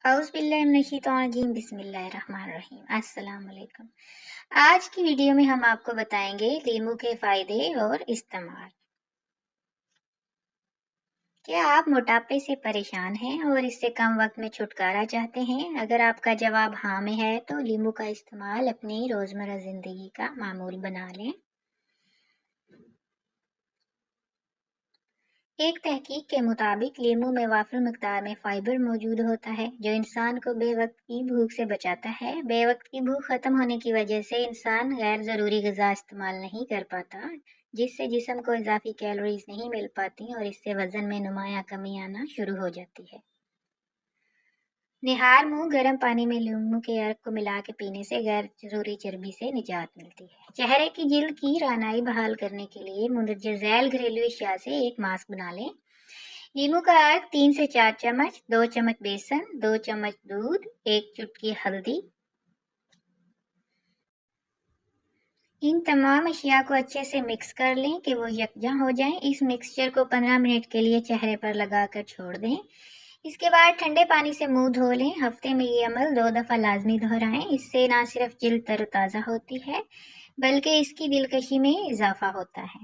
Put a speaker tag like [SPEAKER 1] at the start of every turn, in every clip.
[SPEAKER 1] औज़ुबिल्लाहिमिनश्शैतानिर्रजीम बिस्मिल्लाहिर्रहमानिर्रहीम। अस्सलाम वालेकुम। आज की वीडियो में हम आपको बताएंगे लीमू के फ़ायदे और इस्तेमाल। क्या आप मोटापे से परेशान हैं और इससे कम वक्त में छुटकारा चाहते हैं? अगर आपका जवाब हाँ में है तो लीमू का इस्तेमाल अपनी रोज़मर्रा ज़िंदगी का मामूल बना लें। एक तहकीक के मुताबिक लीमू में वाफिर मिकदार में फाइबर मौजूद होता है जो इंसान को बेवक्त की भूख से बचाता है। बेवक्त की भूख खत्म होने की वजह से इंसान गैर ज़रूरी ग़िज़ा इस्तेमाल नहीं कर पाता, जिससे जिस्म को इजाफी कैलोरीज नहीं मिल पाती और इससे वज़न में नुमायां कमी आना शुरू हो जाती है। निहार मुंह गर्म पानी में लीमू के अर्क को मिला के पीने से गैर जरूरी चर्बी से निजात मिलती है। चेहरे की जिल्द की रानाई बहाल करने के लिए मुंदरजा झैल घरेलू अशिया से एक मास्क बना लें। लीमू का अर्क 3 से 4 चम्मच, 2 चम्मच बेसन, 2 चम्मच दूध, 1 चुटकी हल्दी। इन तमाम अशिया को अच्छे से मिक्स कर लें कि वो यकजा हो जाएं। इस मिक्सचर को 15 मिनट के लिए चेहरे पर लगाकर छोड़ दें। इसके बाद ठंडे पानी से मुंह धो लें। हफ्ते में ये अमल 2 दफ़ा लाजमी दोहराएं। इससे ना सिर्फ जिल्द तरोताज़ा होती है बल्कि इसकी दिलकशी में इजाफा होता है।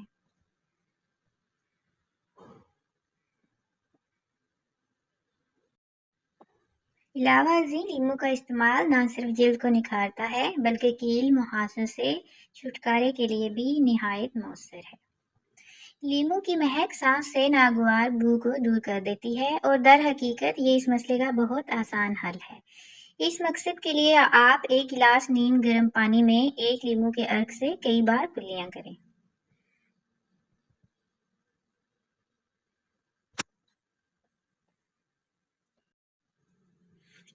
[SPEAKER 1] इलावा लीमू का इस्तेमाल न सिर्फ जिल्द को निखारता है बल्कि कील मुहासों से छुटकारे के लिए भी निहायत मौसर है। लीमू की महक सांस से नागवार बू को दूर कर देती है और दर हकीकत ये इस मसले का बहुत आसान हल है। इस मकसद के लिए आप 1 गिलास नीम गर्म पानी में 1 लीमू के अर्क से कई बार कुल्लियां करें।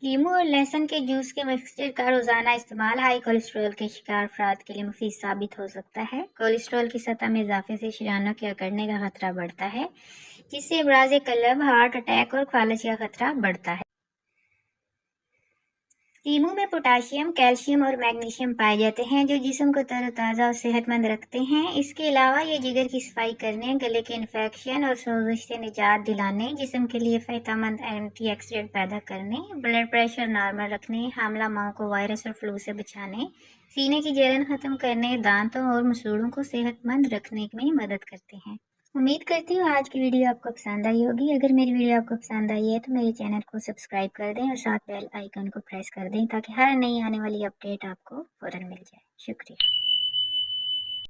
[SPEAKER 1] लीमू और लहसुन के जूस के मिक्सचर का रोजाना इस्तेमाल हाई कोलेस्ट्रॉल के शिकार अफराद के लिए मुफीद साबित हो सकता है। कोलेस्ट्रॉल की सतह में इजाफे से शरीरानों के अकड़ने का खतरा बढ़ता है, जिससे अमराज़ क़ल्ब, हार्ट अटैक और फालज का खतरा बढ़ता है। लीमू में पोटाशियम, कैल्शियम और मैग्नीशियम पाए जाते हैं जो जिस्म को तरोताज़ा और सेहतमंद रखते हैं। इसके अलावा ये जिगर की सफाई करने, गले के इन्फेक्शन और सोजिश से निजात दिलाने, जिस्म के लिए फ़ायदेमंद एंटीऑक्सीडेंट पैदा करने, ब्लड प्रेशर नॉर्मल रखने, हामला माओं को वायरस और फ्लू से बचाने, सीने की जलन ख़त्म करने, दांतों और मसूड़ों को सेहतमंद रखने में मदद करते हैं। उम्मीद करती हूँ आज की वीडियो आपको पसंद आई होगी। अगर मेरी वीडियो आपको पसंद आई है तो मेरे चैनल को सब्सक्राइब कर दें और साथ बेल आइकन को प्रेस कर दें ताकि हर नई आने वाली अपडेट आपको फ़ौरन मिल जाए। शुक्रिया।